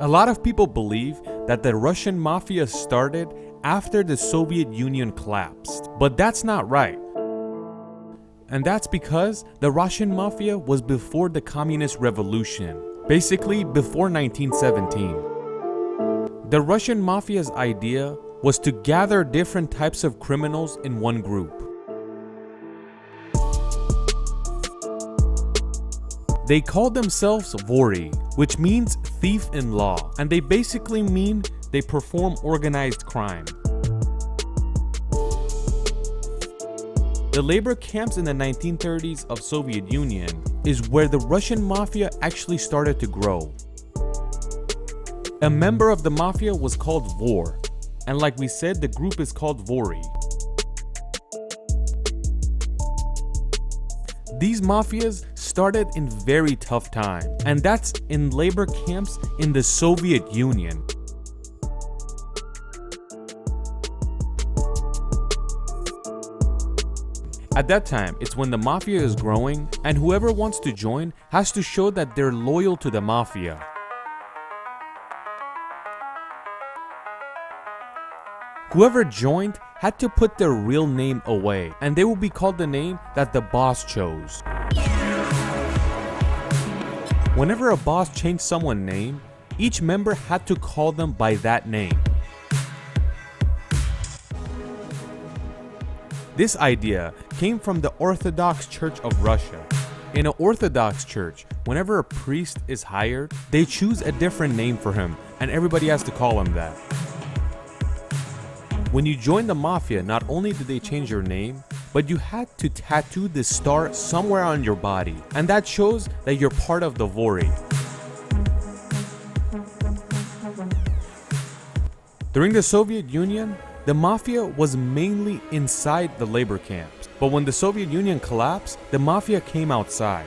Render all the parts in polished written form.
A lot of people believe that the Russian Mafia started after the Soviet Union collapsed, but that's not right. And that's because the Russian Mafia was before the Communist Revolution, basically before 1917. The Russian Mafia's idea was to gather different types of criminals in one group. They called themselves vori, which means thief in law, and they basically mean they perform organized crime. The labor camps in the 1930s of Soviet Union is where the Russian Mafia actually started to grow. A member of the Mafia was called vor, and like we said, the group is called vori. These mafias started in very tough times, and that's in labor camps in the Soviet Union. At that time, it's when the mafia is growing, and whoever wants to join has to show that they're loyal to the mafia. Whoever joined had to put their real name away, and they would be called the name that the boss chose. Whenever a boss changed someone's name, each member had to call them by that name. This idea came from the Orthodox Church of Russia. In an Orthodox church, whenever a priest is hired, they choose a different name for him, and everybody has to call him that. When you joined the Mafia, not only did they change your name, but you had to tattoo this star somewhere on your body, and that shows that you're part of the vori. During the Soviet Union, the Mafia was mainly inside the labor camps, but when the Soviet Union collapsed, the Mafia came outside.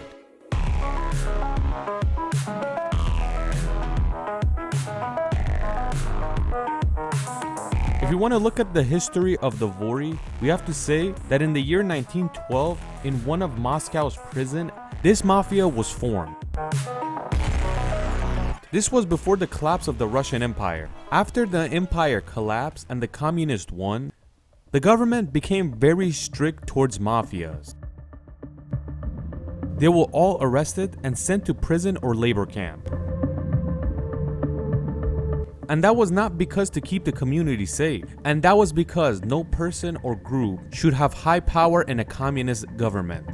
If you want to look at the history of the vori, we have to say that in the year 1912, in one of Moscow's prisons, this mafia was formed. This was before the collapse of the Russian Empire. After the empire collapsed and the communists won, the government became very strict towards mafias. They were all arrested and sent to prison or labor camp. And that was not because to keep the community safe, and that was because no person or group should have high power in a communist government.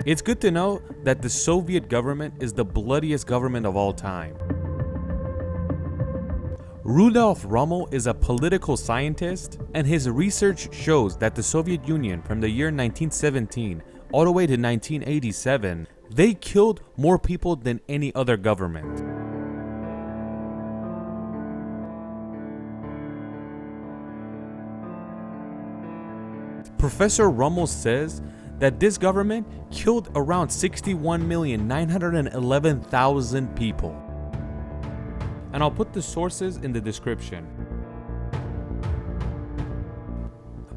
It's good to know that the Soviet government is the bloodiest government of all time. Rudolf Rommel is a political scientist, and his research shows that the Soviet Union from the year 1917 all the way to 1987, they killed more people than any other government. Professor Rommel says that this government killed around 61,911,000 people. And I'll put the sources in the description.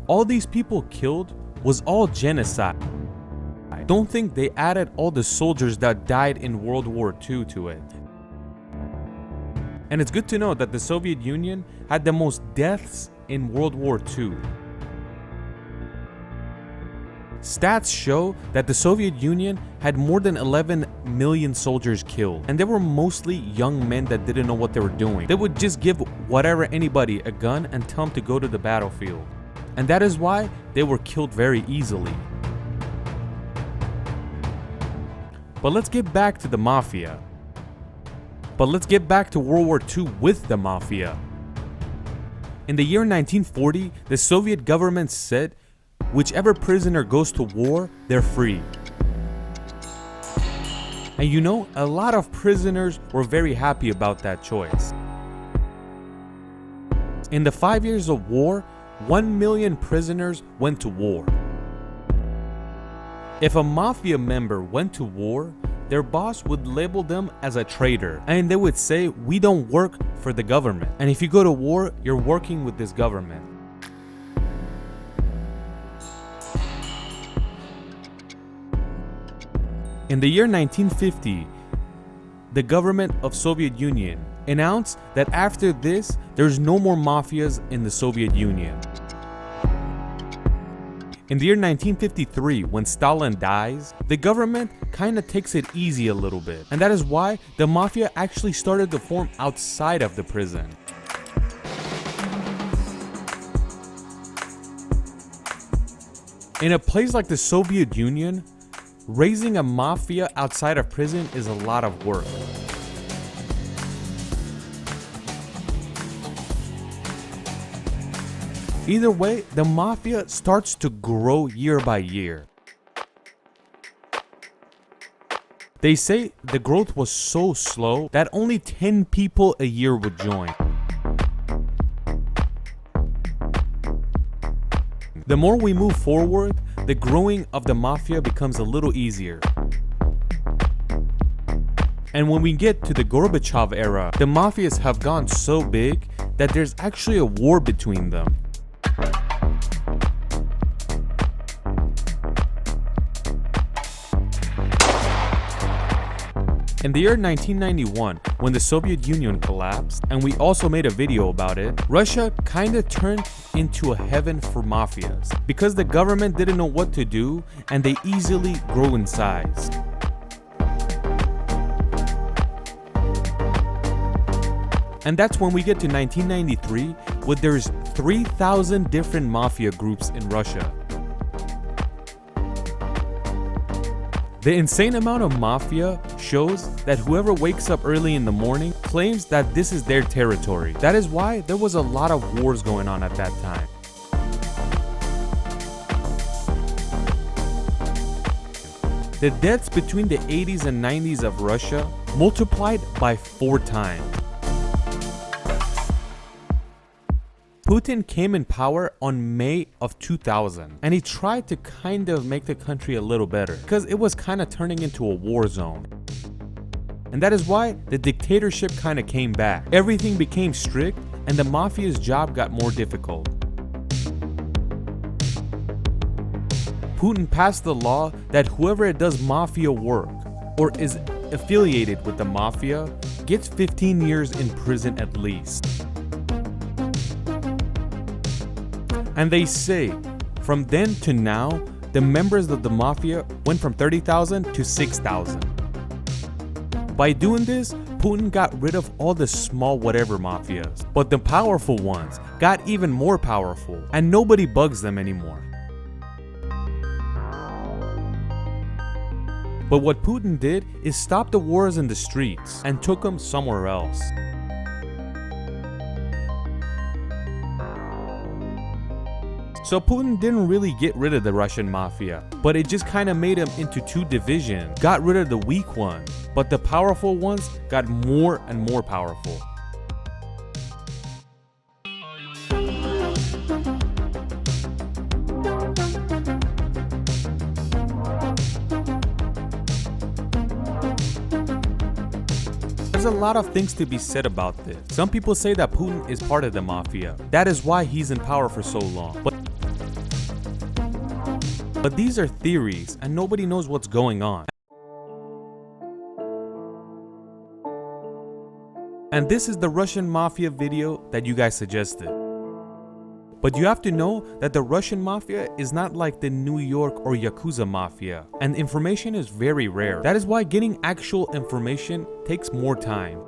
All these people killed was all genocide. I don't think they added all the soldiers that died in World War II to it. And it's good to know that the Soviet Union had the most deaths in World War II. Stats show that the Soviet Union had more than 11 million soldiers killed, and they were mostly young men that didn't know what they were doing. They would just give anybody a gun and tell them to go to the battlefield. And that is why they were killed very easily. But let's get back to the Mafia. But let's get back to World War II with the Mafia. In the year 1940, the Soviet government said, whichever prisoner goes to war, they're free. And you know, a lot of prisoners were very happy about that choice. In the 5 years of war, 1 million prisoners went to war. If a mafia member went to war, their boss would label them as a traitor, and they would say, "We don't work for the government. And if you go to war, you're working with this government." In the year 1950, the government of Soviet Union announced that after this, there's no more mafias in the Soviet Union. In the year 1953, when Stalin dies, the government kinda takes it easy a little bit. And that is why the mafia actually started to form outside of the prison. In a place like the Soviet Union, raising a mafia outside of prison is a lot of work. Either way, the mafia starts to grow year by year. They say the growth was so slow that only 10 people a year would join. The more we move forward, the growing of the mafia becomes a little easier. And when we get to the Gorbachev era, the mafias have gone so big that there's actually a war between them. In the year 1991, when the Soviet Union collapsed, and we also made a video about it, Russia kinda turned into a heaven for mafias because the government didn't know what to do and they easily grow in size. And that's when we get to 1993, where there's 3,000 different mafia groups in Russia. The insane amount of mafia shows that whoever wakes up early in the morning claims that this is their territory. That is why there was a lot of wars going on at that time. The deaths between the 80s and 90s of Russia multiplied by 4 times. Putin came in power on May of 2000, and he tried to kind of make the country a little better because it was kind of turning into a war zone. And that is why the dictatorship kind of came back. Everything became strict and the mafia's job got more difficult. Putin passed the law that whoever does mafia work or is affiliated with the mafia gets 15 years in prison at least. And they say, from then to now, the members of the mafia went from 30,000 to 6,000. By doing this, Putin got rid of all the small whatever mafias, but the powerful ones got even more powerful, and nobody bugs them anymore. But what Putin did is stop the wars in the streets and took them somewhere else. So Putin didn't really get rid of the Russian mafia, but it just kind of made them into 2 divisions, got rid of the weak ones, but the powerful ones got more and more powerful. There's a lot of things to be said about this. Some people say that Putin is part of the mafia. That is why he's in power for so long. But these are theories and nobody knows what's going on. And this is the Russian mafia video that you guys suggested. But you have to know that the Russian mafia is not like the New York or Yakuza mafia, and information is very rare. That is why getting actual information takes more time.